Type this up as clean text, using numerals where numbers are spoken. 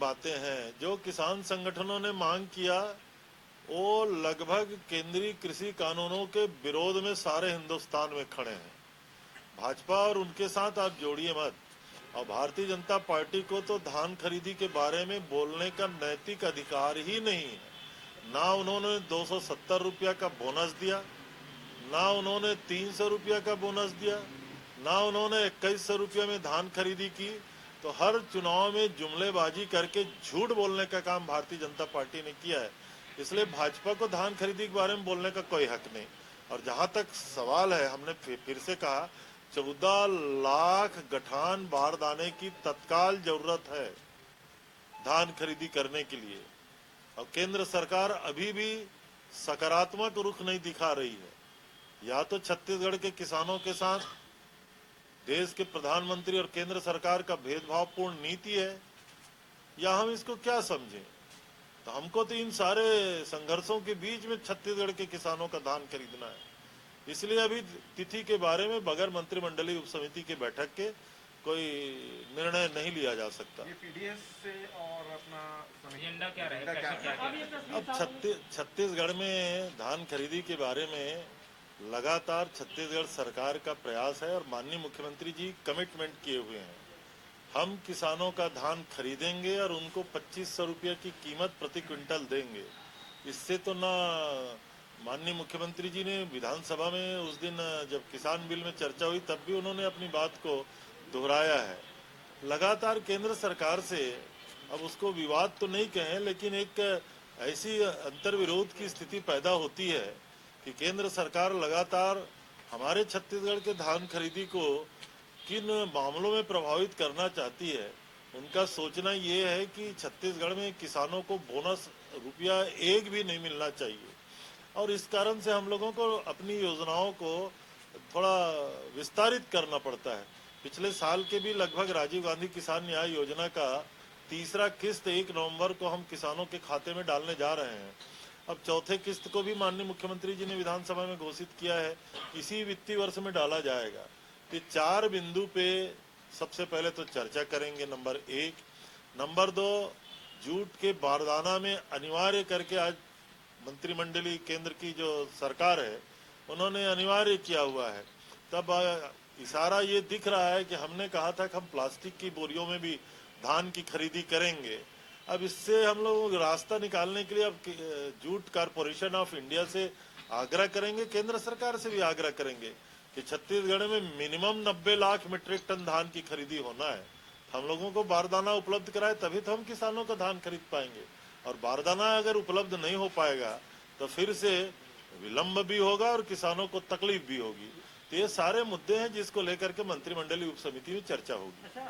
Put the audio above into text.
बातें हैं। जो किसान संगठनों ने मांग किया वो लगभग केंद्रीय कृषि कानूनों के विरोध में सारे हिंदुस्तान में खड़े हैं। भाजपा और उनके साथ आप जोड़िए मत। और भारतीय जनता पार्टी को तो धान खरीदी के बारे में बोलने का नैतिक अधिकार ही नहीं है। ना उन्होंने 270 रुपया का बोनस दिया, ना उन्होंने 300 रुपया का बोनस दिया, ना उन्होंने 2100 रुपया में धान खरीदी की। तो हर चुनाव में जुमलेबाजी करके झूठ बोलने का काम भारतीय जनता पार्टी ने किया है। इसलिए भाजपा को धान खरीदी के बारे में बोलने का कोई हक नहीं। और जहां तक सवाल है, हमने फिर से कहा 14 लाख गठान बारदाने की तत्काल जरूरत है धान खरीदी करने के लिए। और केंद्र सरकार अभी भी सकारात्मक रुख नहीं दिखा रही है। या तो छत्तीसगढ़ के किसानों के साथ देश के प्रधानमंत्री और केंद्र सरकार का भेदभावपूर्ण नीति है, या हम इसको क्या समझें। तो हमको तो इन सारे संघर्षों के बीच में छत्तीसगढ़ के किसानों का धान खरीदना है। इसलिए अभी तिथि के बारे में बगैर मंत्रिमंडलीय उपसमिति के बैठक के कोई निर्णय नहीं लिया जा सकता। ये पीडीएस से और अपना एजेंडा क्या रहेगा? अब छत्तीसगढ़ में धान खरीदी के बारे में लगातार छत्तीसगढ़ सरकार का प्रयास है और माननीय मुख्यमंत्री जी कमिटमेंट किए हुए हैं। हम किसानों का धान खरीदेंगे और उनको 2500 रुपये की कीमत प्रति क्विंटल देंगे। इससे तो ना माननीय मुख्यमंत्री जी ने विधानसभा में उस दिन जब किसान बिल में चर्चा हुई तब भी उन्होंने अपनी बात को दोहराया है। लगातार केंद्र सरकार से, अब उसको विवाद तो नहीं कहें, लेकिन एक ऐसी अंतर्विरोध की स्थिति पैदा होती है कि केंद्र सरकार लगातार हमारे छत्तीसगढ़ के धान खरीदी को किन मामलों में प्रभावित करना चाहती है। उनका सोचना ये है कि छत्तीसगढ़ में किसानों को बोनस रुपया एक भी नहीं मिलना चाहिए। और इस कारण से हम लोगों को अपनी योजनाओं को थोड़ा विस्तारित करना पड़ता है। पिछले साल के भी लगभग राजीव गांधी किसान न्याय योजना का तीसरा किस्त 1 नवंबर को हम किसानों के खाते में डालने जा रहे हैं। अब चौथे किस्त को भी माननीय मुख्यमंत्री जी ने विधानसभा में घोषित किया है, इसी वित्तीय वर्ष में डाला जाएगा। कि 4 बिंदु पे सबसे पहले तो चर्चा करेंगे। नंबर 1, नंबर 2, जूट के बारदाना में अनिवार्य करके आज मंत्रिमंडलीय केंद्र की जो सरकार है उन्होंने अनिवार्य किया हुआ है। तब इशारा ये दिख रहा है कि हमने कहा था कि हम प्लास्टिक की बोरियों में भी धान की खरीदी करेंगे। अब इससे हम लोग रास्ता निकालने के लिए अब जूट कारपोरेशन ऑफ इंडिया से आग्रह करेंगे, केंद्र सरकार से भी आग्रह करेंगे कि छत्तीसगढ़ में मिनिमम 90 लाख मीट्रिक टन धान की खरीदी होना है। हम लोगों को बारदाना उपलब्ध कराए तभी तो हम किसानों का धान खरीद पाएंगे। और बारदाना अगर उपलब्ध नहीं हो पाएगा तो फिर से विलंब भी होगा और किसानों को तकलीफ भी होगी। तो ये सारे मुद्दे हैं जिसको लेकर के मंत्रिमंडलीय उपसमिति में चर्चा होगी।